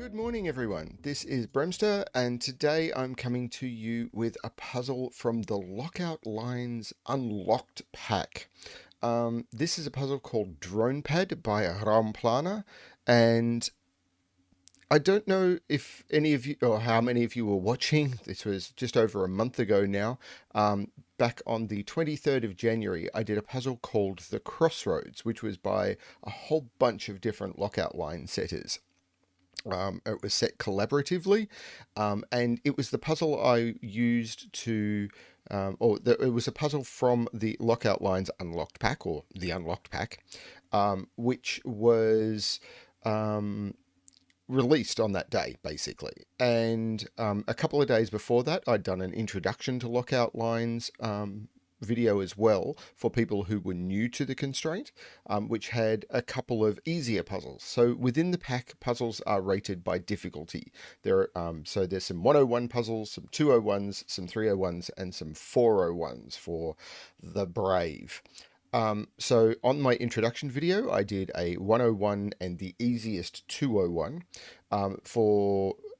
Good morning, everyone. This is Bremster, and today I'm coming to you with a puzzle from the Lockout Lines Unlocked pack. This is a puzzle called Drone Pad by Raumplaner, and I don't know if any of you or how many of you were watching. This was just over a month ago now. Back on the 23rd of January, I did a puzzle called The Crossroads, which was by a whole bunch of different Lockout Line setters. It was set collaboratively, and it was the puzzle I used to, it was a puzzle from the Lockout Lines Unlocked pack, or the Unlocked pack, which was released on that day, basically. And a couple of days before that, I'd done an introduction to Lockout Lines video as well for people who were new to the constraint, which had a couple of easier puzzles. So within the pack, puzzles are rated by difficulty. So there's some 101 puzzles, some 201s, some 301s, and some 401s for the brave. So on my introduction video, I did a 101 and the easiest 201.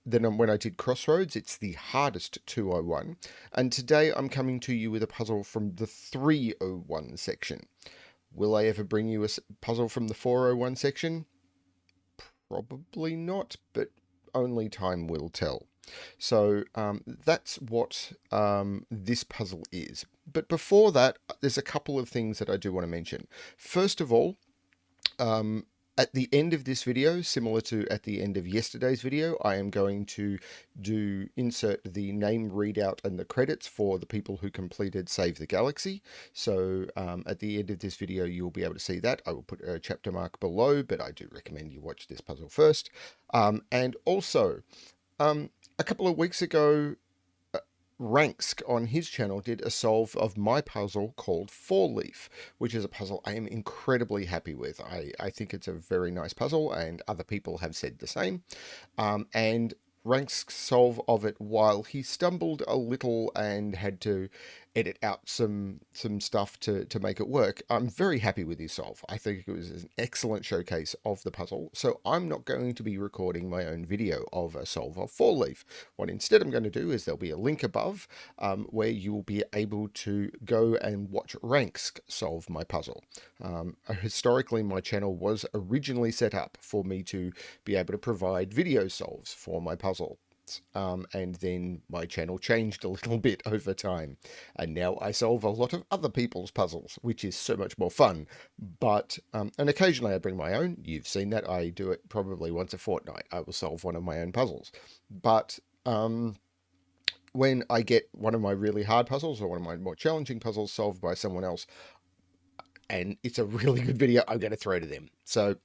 When I did Crossroads, it's the hardest 201. And today I'm coming to you with a puzzle from the 301 section. Will I ever bring you a puzzle from the 401 section? Probably not, but only time will tell. So that's what this puzzle is. But before that, there's a couple of things that I do want to mention. First of all, at the end of this video, similar to at the end of yesterday's video, I am going to insert the name readout and the credits for the people who completed Save the Galaxy. So at the end of this video, you'll be able to see that. I will put a chapter mark below, but I do recommend you watch this puzzle first. And also, a couple of weeks ago, Ranks on his channel did a solve of my puzzle called Four Leaf, which is a puzzle I am incredibly happy with. I think it's a very nice puzzle, and other people have said the same. And Ranks' solve of it, while he stumbled a little and had to edit out some stuff to make it work, I'm very happy with his solve. I think it was an excellent showcase of the puzzle, so I'm not going to be recording my own video of a solve of Four Leaf. What instead I'm going to do is there'll be a link above where you will be able to go and watch Ranks solve my puzzle. Historically, my channel was originally set up for me to be able to provide video solves for my puzzle. And then my channel changed a little bit over time, and now I solve a lot of other people's puzzles, which is so much more fun. But and occasionally I bring my own. You've seen that. I do it probably once a fortnight. I will solve one of my own puzzles. But when I get one of my really hard puzzles or one of my more challenging puzzles solved by someone else, and it's a really good video, I'm going to throw to them. So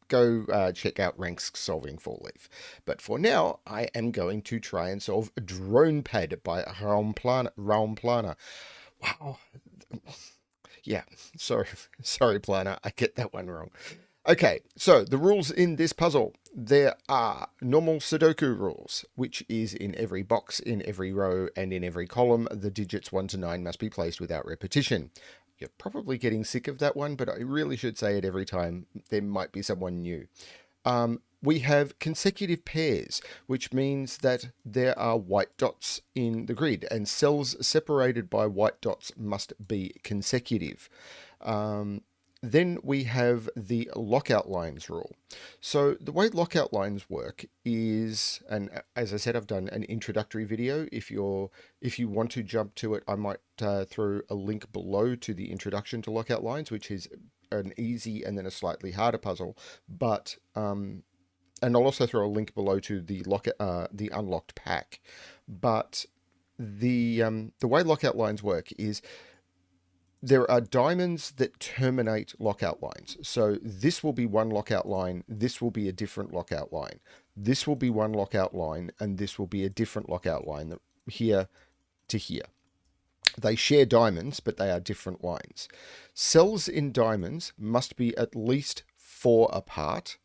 go check out Ranks solving Four Leaf. But for now, I am going to try and solve Drone Pad by Raumplaner. Wow. Yeah, sorry, Planner. I get that one wrong. Okay, so the rules in this puzzle. There are normal Sudoku rules, which is in every box, in every row, and in every column. The digits 1 to 9 must be placed without repetition. You're probably getting sick of that one, but I really should say it every time. There might be someone new. We have consecutive pairs, which means that there are white dots in the grid, and cells separated by white dots must be consecutive. Then we have the lockout lines rule. So the way lockout lines work is, and as I said, I've done an introductory video. If you want to jump to it, I might throw a link below to the introduction to lockout lines, which is an easy and then a slightly harder puzzle. But and I'll also throw a link below to the unlocked pack. But the way lockout lines work is, there are diamonds that terminate lockout lines. So this will be one lockout line, this will be a different lockout line. This will be one lockout line, and this will be a different lockout line, here to here. They share diamonds, but they are different lines. Cells in diamonds must be at least 4 apart,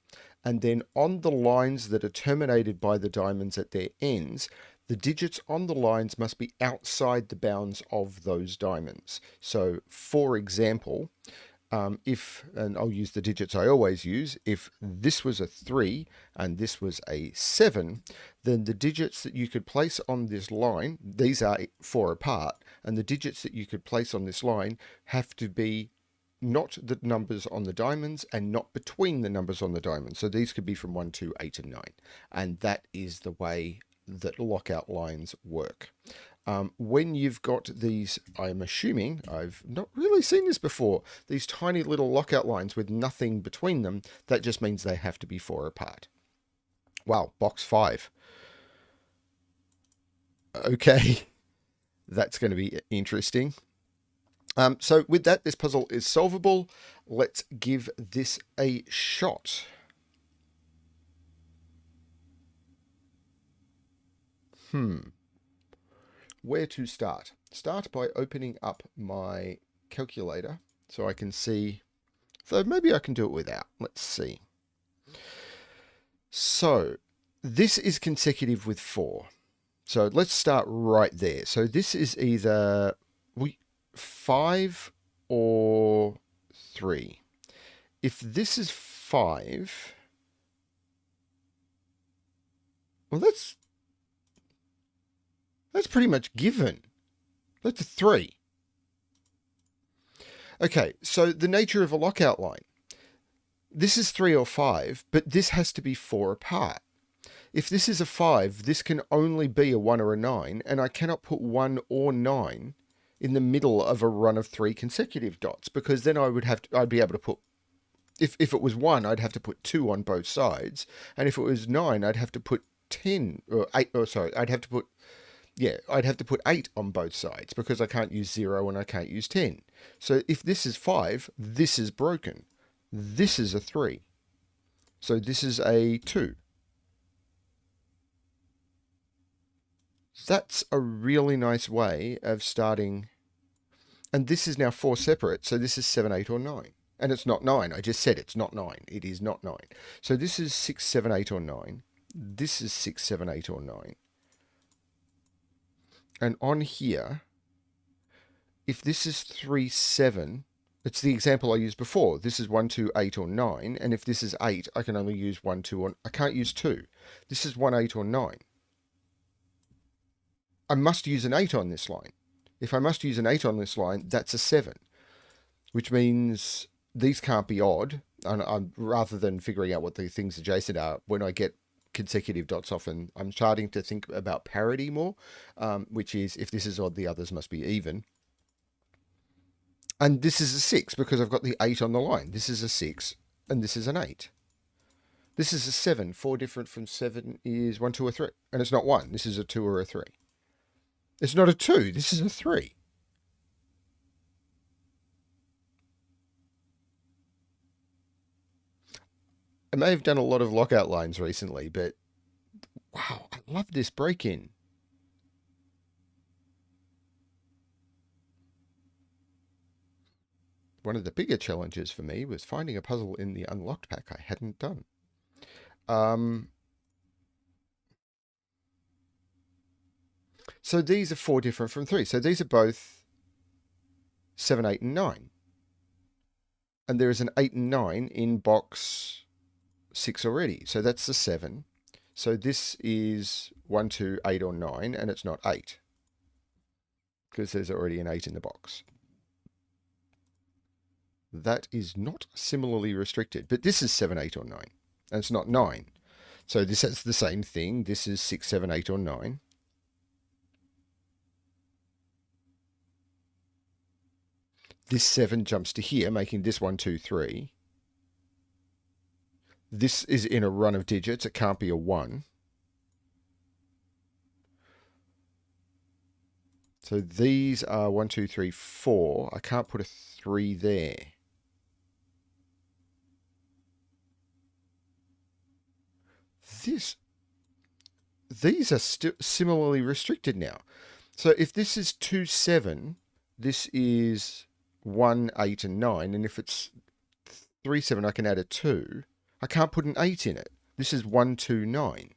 and then on the lines that are terminated by the diamonds at their ends, the digits on the lines must be outside the bounds of those diamonds. So, for example, and I'll use the digits I always use, if this was a 3 and this was a 7, then the digits that you could place on this line, these are 4 apart, and the digits that you could place on this line have to be not the numbers on the diamonds and not between the numbers on the diamonds. So these could be from 1, 2, 8, and 9. And that is the way that lockout lines work. When you've got these, I'm assuming, I've not really seen this before, these tiny little lockout lines with nothing between them, that just means they have to be 4 apart. Wow, box 5. Okay, that's going to be interesting. So with that, this puzzle is solvable. Let's give this a shot. Where to start? Start by opening up my calculator so I can see. So maybe I can do it without. Let's see. So this is consecutive with 4. So let's start right there. So this is either 5 or 3. If this is 5, well, that's pretty much given. That's a 3. Okay, so the nature of a lockout line. This is 3 or 5, but this has to be 4 apart. If this is a 5, this can only be a 1 or a 9, and I cannot put 1 or 9 in the middle of a run of 3 consecutive dots, because then I'd be able to put, if it was 1, I'd have to put 2 on both sides, and if it was 9, I'd have to put 10, or 8, or sorry, I'd have to put 8 on both sides, because I can't use 0 and I can't use 10. So if this is 5, this is broken. This is a 3. So this is a 2. That's a really nice way of starting. And this is now 4 separate. So this is 7, 8, or 9. And it's not 9. I just said it's not 9. It is not 9. So this is 6, 7, 8, or 9. This is 6, 7, 8, or 9. And on here, if this is 3, 7, it's the example I used before. This is 1, 2, 8, or 9. And if this is 8, I can only use 1, 2, or I can't use 2. This is 1, 8, or 9. I must use an 8 on this line. If I must use an 8 on this line, that's a 7, which means these can't be odd. And rather than figuring out what the things adjacent are, when I get consecutive dots, often I'm starting to think about parity more, which is if this is odd, the others must be even. And this is a 6 because I've got the 8 on the line. This is a 6 and this is an 8. This is a 7. 4 different from 7 is 1, 2, or 3. And it's not 1. This is a 2 or a 3. It's not a 2. This is a 3. I may have done a lot of lockout lines recently, but wow, I love this break-in. One of the bigger challenges for me was finding a puzzle in the unlocked pack I hadn't done. So these are 4 different from 3. So these are both 7, 8, and 9. And there is an 8 and 9 in box 6 already. So that's the 7. So this is 1, 2, 8, or 9, and it's not 8. Because there's already an 8 in the box. That is not similarly restricted. But this is 7, 8, or 9. And it's not 9. So this has the same thing. This is 6, 7, 8, or 9. This 7 jumps to here, making this 1, 2, 3. This is in a run of digits. It can't be a 1. So these are 1, 2, 3, 4. I can't put a 3 there. These are still similarly restricted now. So if this is 2, 7, this is 1, 8, and 9. And if it's 3, 7, I can add a 2. I can't put an 8 in it. This is 1, 2, 9.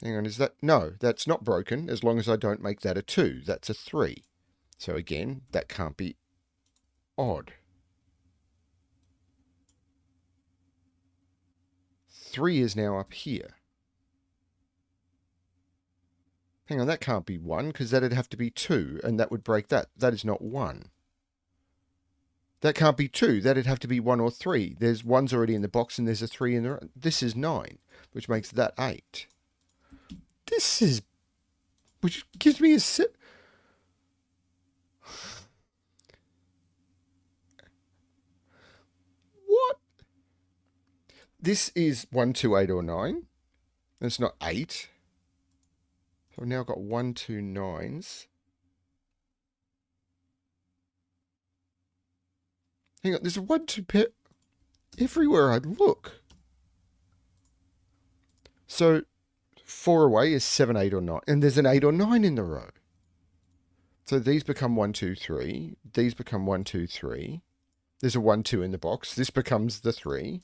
Hang on, is that... No, that's not broken as long as I don't make that a 2. That's a 3. So again, that can't be odd. 3 is now up here. Hang on, that can't be 1 because that'd have to be 2 and that would break that. That is not 1. That can't be 2. That'd have to be 1 or 3. There's 1's already in the box and there's a 3 in the... This is 9, which makes that 8. This is... Which gives me a... What? This is 1, 2, 8 or 9. It's not 8. So I've now got 1, 2, 9s. Hang on, there's a 1, 2 pair everywhere I look. So 4 away is 7, 8 or 9. And there's an 8 or 9 in the row. So these become 1, 2, 3. These become 1, 2, 3. There's a 1, 2 in the box. This becomes the 3.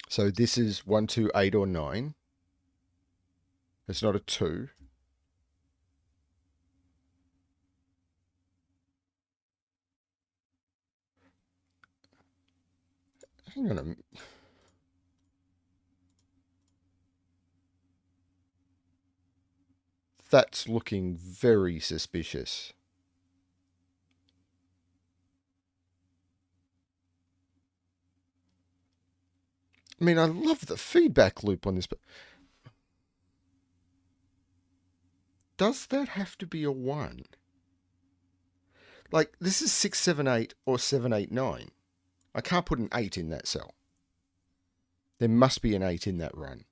So this is 1, 2, 8 or 9. It's not a 2. Hang on a minute. That's looking very suspicious. I mean, I love the feedback loop on this, but does that have to be a 1? Like, this is 6, 7, 8 or 7, 8, 9. I can't put an 8 in that cell. There must be an 8 in that run.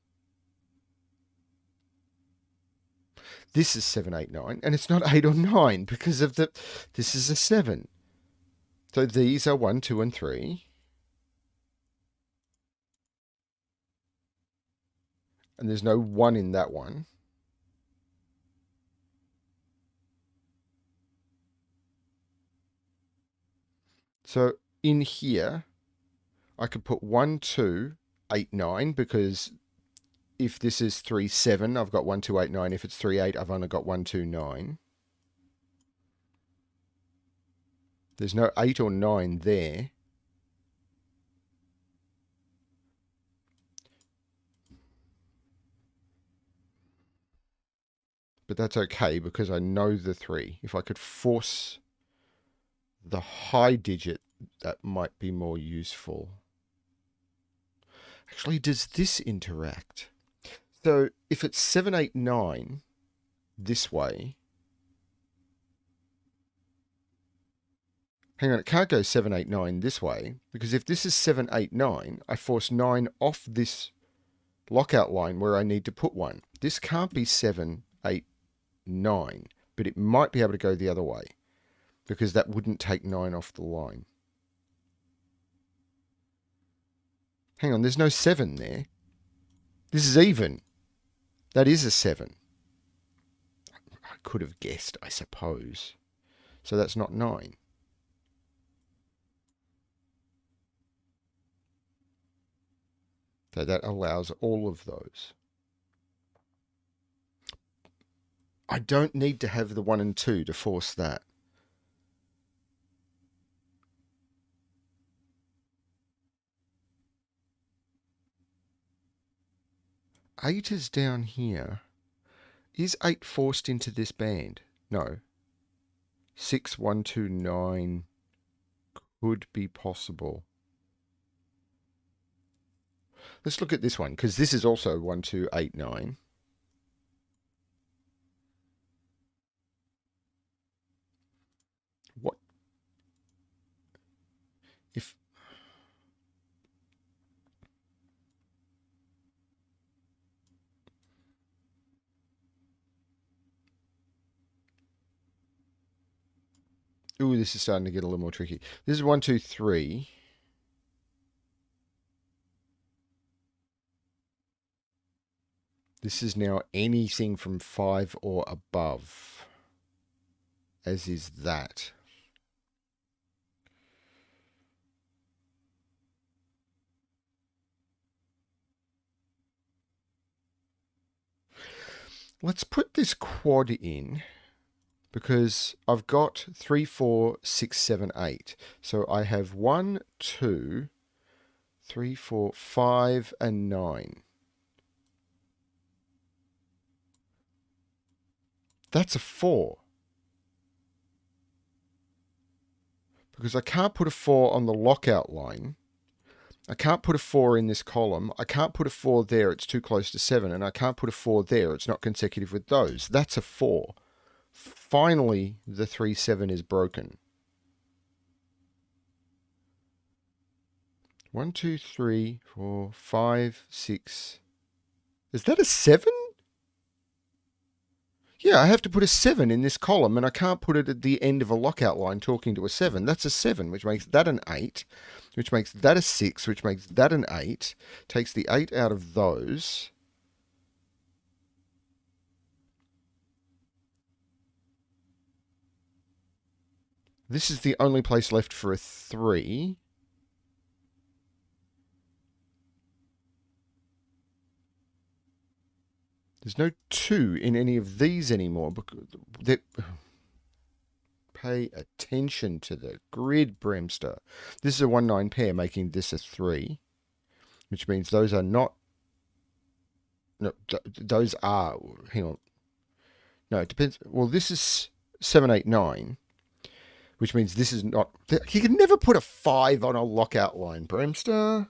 This is 7, 8, 9, and it's not 8 or 9 because of the... This is a 7. So these are 1, 2, and 3. And there's no 1 in that one. So in here, I could put 1, 2, 8, 9, because if this is 3, 7, I've got 1, 2, 8, 9. If it's 3, 8, I've only got 1, 2, 9. There's no 8 or 9 there. But that's okay because I know the 3. If I could force the high digit, that might be more useful. Actually, does this interact? So if it's 7, 8, 9 this way... Hang on, it can't go 7, 8, 9 this way, because if this is 7, 8, 9, I force 9 off this lockout line where I need to put 1. This can't be 7, 8, 9, but it might be able to go the other way, because that wouldn't take 9 off the line. Hang on, there's no 7 there. This is even. That is a 7. I could have guessed, I suppose. So that's not 9. So that allows all of those. I don't need to have the 1 and 2 to force that. Eight is down here. Is 8 forced into this band? No. 6, 1, 2, 9 could be possible. Let's look at this one, because this is also 1, 2, 8, 9. What if... Ooh, this is starting to get a little more tricky. This is 1, 2, 3. This is now anything from 5 or above, as is that. Let's put this quad in because I've got 3, 4, 6, 7, 8. So I have 1, 2, 3, 4, 5, and 9. That's a 4. Because I can't put a 4 on the lockout line. I can't put a 4 in this column. I can't put a 4 there. It's too close to 7. And I can't put a 4 there. It's not consecutive with those. That's a 4. Finally, the 3, 7 is broken. 1, 2, 3, 4, 5, 6. Is that a 7? Yeah, I have to put a 7 in this column, and I can't put it at the end of a lockout line talking to a 7. That's a 7, which makes that an 8, which makes that a 6, which makes that an 8. Takes the 8 out of those. This is the only place left for a 3. There's no 2 in any of these anymore. Pay attention to the grid, Bremster. This is a 1-9 pair, making this a 3, which means those are not... No, those are... Hang on. No, it depends. Well, this is 7, 8, 9, which means this is not... You can never put a 5 on a lockout line, Bremster.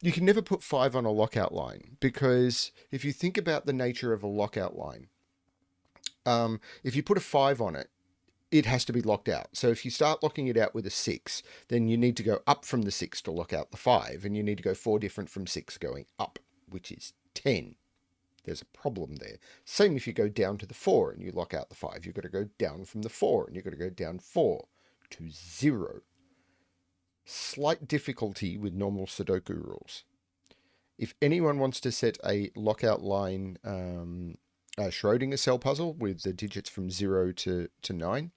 You can never put 5 on a lockout line, because if you think about the nature of a lockout line, if you put a 5 on it, it has to be locked out. So if you start locking it out with a 6, then you need to go up from the 6 to lock out the 5, and you need to go 4 different from 6 going up, which is 10. There's a problem there. Same if you go down to the 4 and you lock out the 5. You've got to go down from the 4, and you've got to go down 4 to 0. Slight difficulty with normal Sudoku rules. If anyone wants to set a lockout line Schrodinger cell puzzle with the digits from 0 to 9,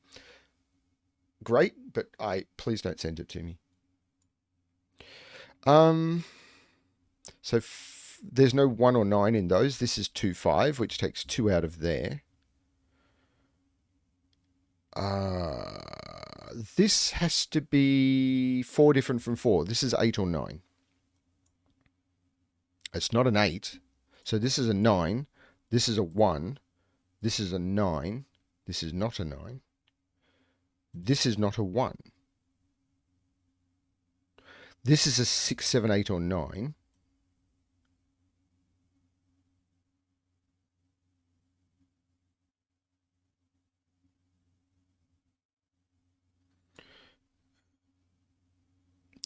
great, but please don't send it to me. So there's no 1 or 9 in those. This is 2, 5, which takes 2 out of there. This has to be 4 different from 4. This is 8 or 9. It's not an 8. So this is a 9. This is a 1. This is a 9. This is not a 9. This is not a 1. This is a 6, 7, 8, or 9.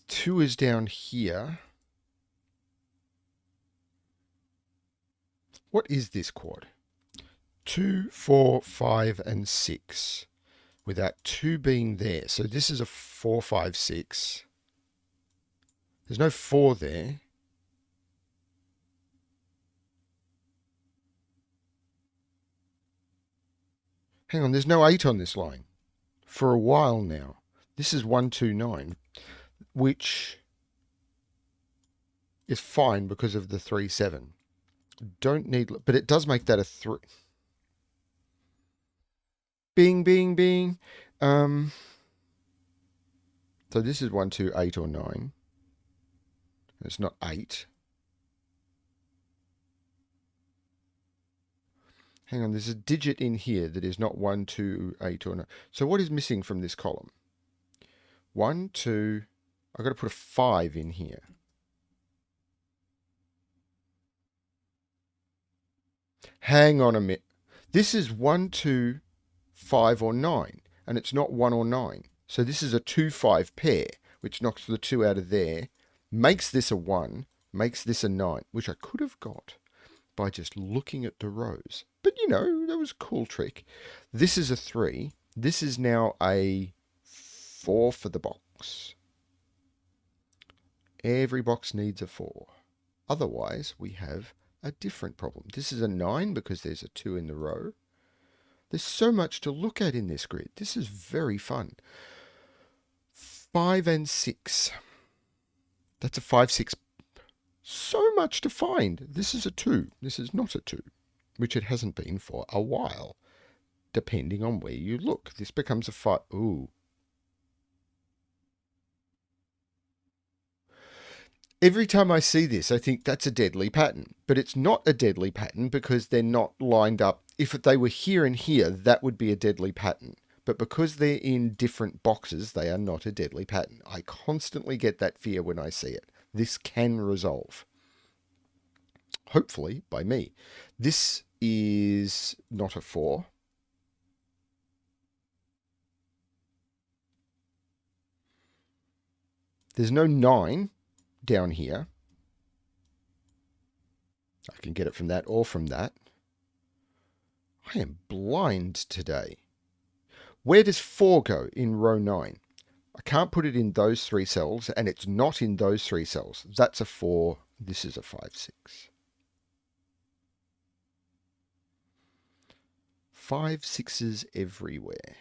Two is down here. What is this quad? 2, 4, 5, and 6. Without 2 being there. So this is a 4, 5, 6. There's no 4 there. Hang on, there's no 8 on this line. For a while now. This is 1, 2, 9. Which is fine because of the 3, 7. Don't need... But it does make that a 3... Bing, bing, bing. So this is 1, 2, 8, or 9. It's not 8. Hang on, there's a digit in here that is not 1, 2, 8, or 9. So what is missing from this column? 1, 2... I've got to put a 5 in here. Hang on a minute. This is 1, 2, 5, or 9, and it's not 1 or 9. So this is a 2, 5 pair, which knocks the 2 out of there, makes this a 1, makes this a 9, which I could have got by just looking at the rows. But, you know, that was a cool trick. This is a 3. This is now a 4 for the box. Every box needs a 4. Otherwise, we have a different problem. This is a 9 because there's a 2 in the row. There's so much to look at in this grid. This is very fun. 5 and 6. That's a 5, 6. So much to find. This is a 2. This is not a 2. which it hasn't been for a while, depending on where you look. This becomes a 5. Ooh. Every time I see this, I think that's a deadly pattern. But it's not a deadly pattern because they're not lined up. If they were here and here, that would be a deadly pattern. But because they're in different boxes, they are not a deadly pattern. I constantly get that fear when I see it. This can resolve. Hopefully by me. This is not a 4. There's no 9 down here. I can get it from that or from that. I am blind today. Where does 4 go in row 9? I can't put it in those 3 cells, and it's not in those 3 cells. That's a 4. This is a 5, 6. 5, 6s everywhere.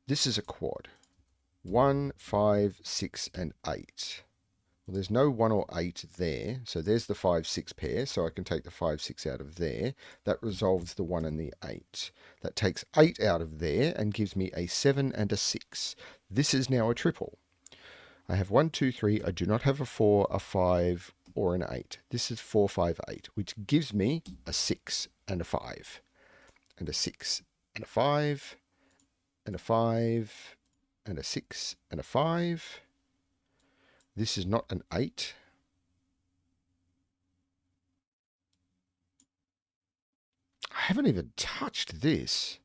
This is a quad. 1, 5, 6, and 8. Well, there's no 1 or 8 there, so there's the 5, 6 pair, so I can take the 5, 6 out of there. That resolves the 1 and the 8. That takes 8 out of there and gives me a 7 and a 6. This is now a triple. I have 1, 2, 3. I do not have a 4, a 5, or an 8. This is 4, 5, 8, which gives me a 6 and a 5, and a 6 and a 5, and a 5, and a 6 and a 5. This is not an 8. I haven't even touched this.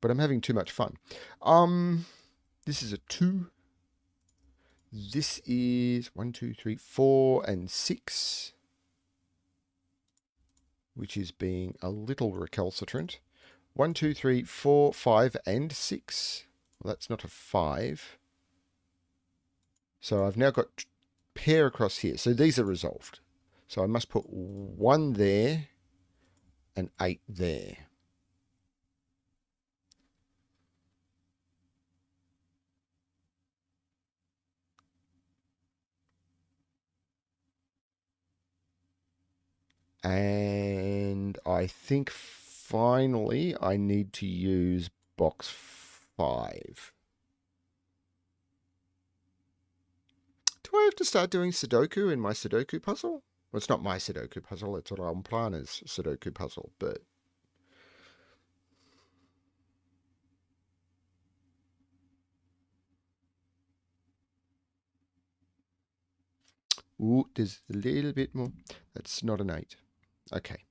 But I'm having too much fun. This is a 2. This is 1, 2, 3, 4, and 6. Which is being a little recalcitrant. 1, 2, 3, 4, 5, and 6. Well, that's not a 5. So I've now got pair across here. So these are resolved. So I must put 1 there and 8 there. And I think finally I need to use box 5. Do I have to start doing Sudoku in my Sudoku puzzle? Well, it's not my Sudoku puzzle, it's Raumplaner's Sudoku puzzle, but... Ooh, there's a little bit more. That's not an 8. Okay.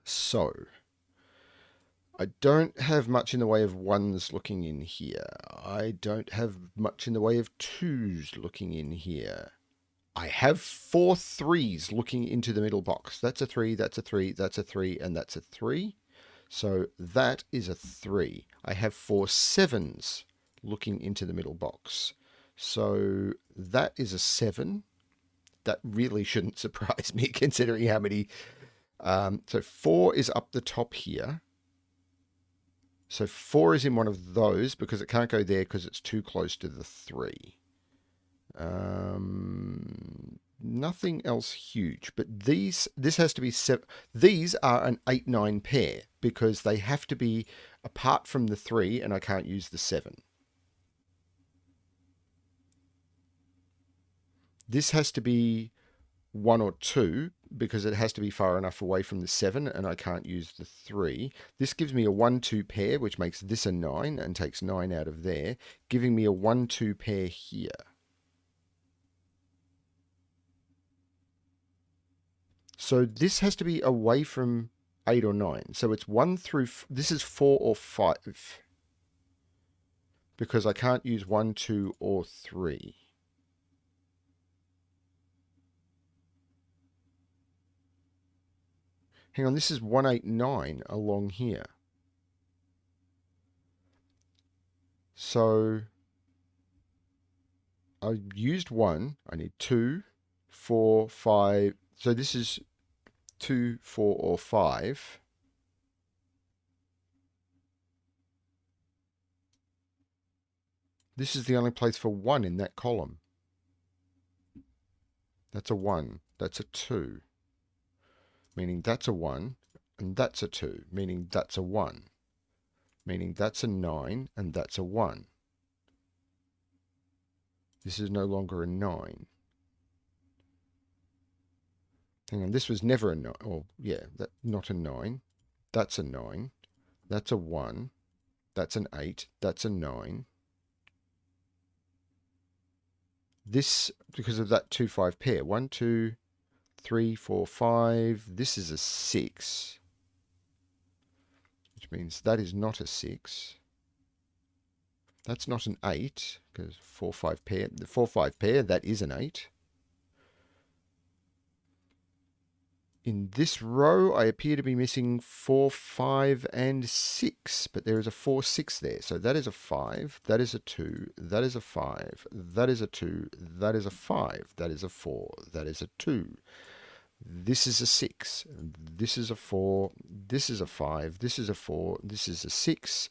So, I don't have much in the way of 1s looking in here. I don't have much in the way of 2s looking in here. I have 4 3s looking into the middle box. That's a 3, that's a 3, that's a 3, and that's a 3. So that is a 3. I have 4 7s looking into the middle box. So that is a 7. That really shouldn't surprise me considering how many... so 4 is up the top here. So 4 is in one of those because it can't go there because it's too close to the 3. Nothing else huge, but this has to be 7. These are an 8-9 pair because they have to be apart from the 3 and I can't use the 7. This has to be 1 or 2 because it has to be far enough away from the 7 and I can't use the 3. This gives me a 1-2 pair, which makes this a 9 and takes 9 out of there, giving me a 1-2 pair here. So this has to be away from 8 or 9. So it's 1 through... This is 4 or 5 because I can't use 1, 2, or 3. Hang on, this is 1, 8, 9 along here. So I used 1. I need 2, 4, 5. So this is 2, 4, or 5. This is the only place for 1 in that column. That's a 1. That's a 2. Meaning that's a 1. And that's a 2. Meaning that's a 1. Meaning that's a 9. And that's a 1. This is no longer a 9. Hang on, this was never a 9. Oh, yeah, not a 9. That's a 9. That's a 1. That's an 8. That's a 9. This, because of that 2-5 pair. 1, 2, 3, 4, 5. This is a 6. Which means that is not a 6. That's not an 8, because 4-5 pair. The 4-5 pair, that is an 8. In this row, I appear to be missing 4, 5, and 6, but there is a 4, 6 there. So that is a 5, that is a 2, that is a 5, that is a 2, that is a 5, that is a 4, that is a 2. This is a 6, this is a 4, this is a 5, this is a 4, this is a 6,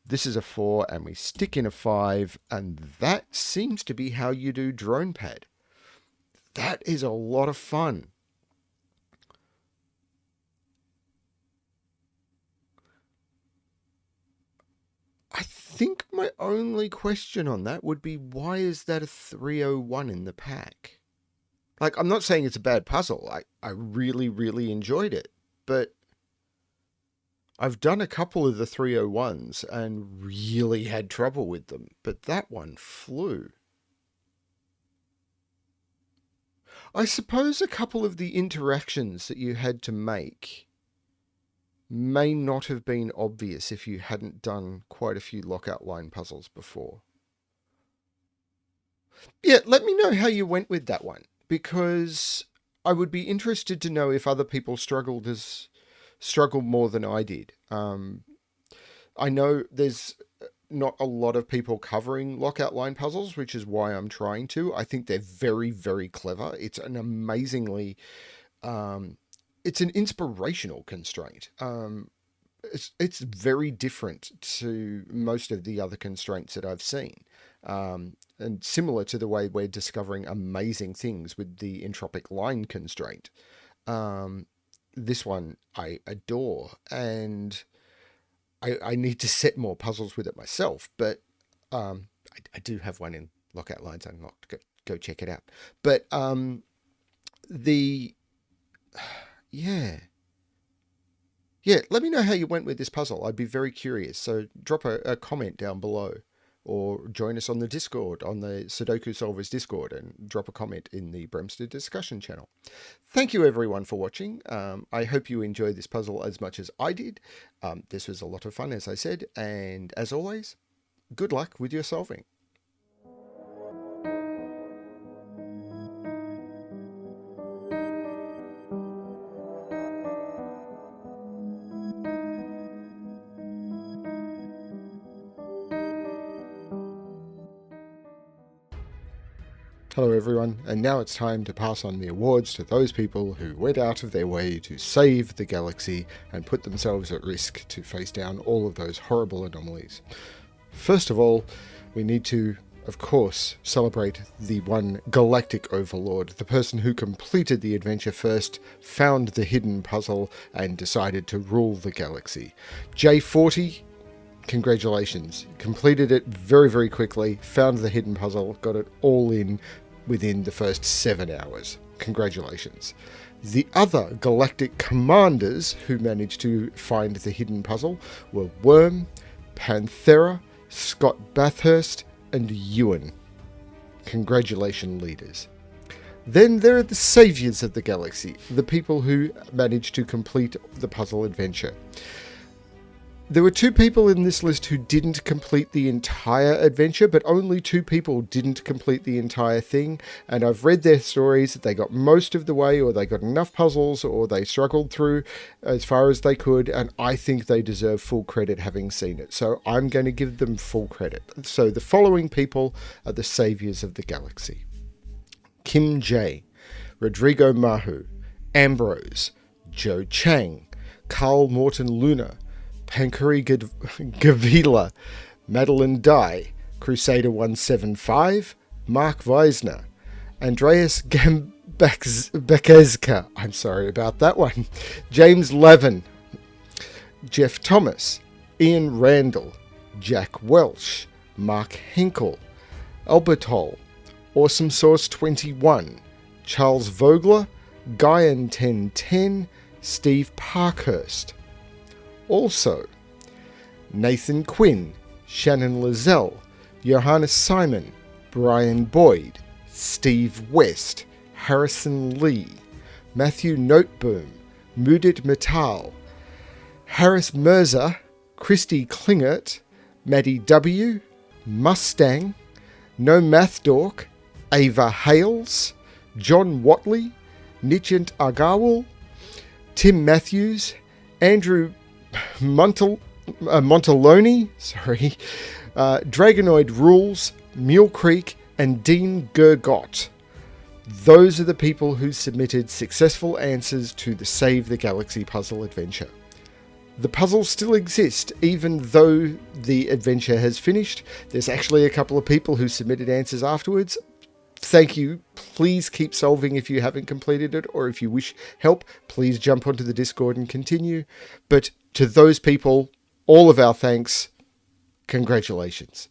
this is a 4, and we stick in a 5, and that seems to be how you do drone pad. That is a lot of fun. I think my only question on that would be, why is that a 301 in the pack? Like, I'm not saying it's a bad puzzle. I really, really enjoyed it. But I've done a couple of the 301s and really had trouble with them. But that one flew. I suppose a couple of the interactions that you had to make may not have been obvious if you hadn't done quite a few lockout line puzzles before. Yeah, let me know how you went with that one, because I would be interested to know if other people struggled more than I did. I know there's not a lot of people covering lockout line puzzles, which is why I'm trying to. I think they're very, very clever. It's an amazingly... it's an inspirational constraint. It's very different to most of the other constraints that I've seen. And similar to the way we're discovering amazing things with the entropic line constraint. This one I adore, and I need to set more puzzles with it myself, but I do have one in Lockout Lines Unlocked. Go check it out. But yeah, let me know how you went with this puzzle. I'd be very curious. So drop a comment down below, or join us on the Discord, on the Sudoku Solvers Discord, and drop a comment in the Bremster discussion channel. Thank you everyone for watching. I hope you enjoyed this puzzle as much as I did. This was a lot of fun, as I said, and as always, good luck with your solving. Hello everyone, and now it's time to pass on the awards to those people who went out of their way to save the galaxy and put themselves at risk to face down all of those horrible anomalies. First of all, we need to, of course, celebrate the one galactic overlord, the person who completed the adventure first, found the hidden puzzle, and decided to rule the galaxy. J40, congratulations. Completed it very, very quickly, found the hidden puzzle, got it all in within the first 7 hours. Congratulations. The other galactic commanders who managed to find the hidden puzzle were Worm, Panthera, Scott Bathurst, and Ewan. Congratulations, leaders. Then there are the saviors of the galaxy, the people who managed to complete the puzzle adventure. There were 2 people in this list who didn't complete the entire adventure, but only 2 people didn't complete the entire thing, and I've read their stories that they got most of the way, or they got enough puzzles, or they struggled through as far as they could, and I think they deserve full credit having seen it, so I'm going to give them full credit. So the following people are the saviors of the galaxy: Kim J, Rodrigo Mahu, Ambrose, Joe Chang, Carl Morton Luna, Pankuri Gavila, Madeline Dye, Crusader 175, Mark Weisner, Andreas Bekezka. I'm sorry about that one. James Levin. Jeff Thomas. Ian Randall. Jack Welsh. Mark Henkel. Albertol. Awesome Source 21. Charles Vogler. Guyan 1010. Steve Parkhurst. Also, Nathan Quinn. Shannon Lizelle. Johannes Simon. Brian Boyd. Steve West. Harrison Lee. Matthew Noteboom. Mudit Metal. Harris Mirza. Christy Klingert. Maddie W. Mustang. No Math Dork. Ava Hales. John Watley. Nijant Agawal. Tim Matthews. Andrew Montaloni. Dragonoid Rules. Mule Creek. And Dean Gurgott. Those are the people who submitted successful answers to the Save the Galaxy puzzle adventure. The puzzles still exist, even though the adventure has finished. There's actually a couple of people who submitted answers afterwards. Thank you. Please keep solving if you haven't completed it, or if you wish help, please jump onto the Discord and continue. But to those people, all of our thanks. Congratulations.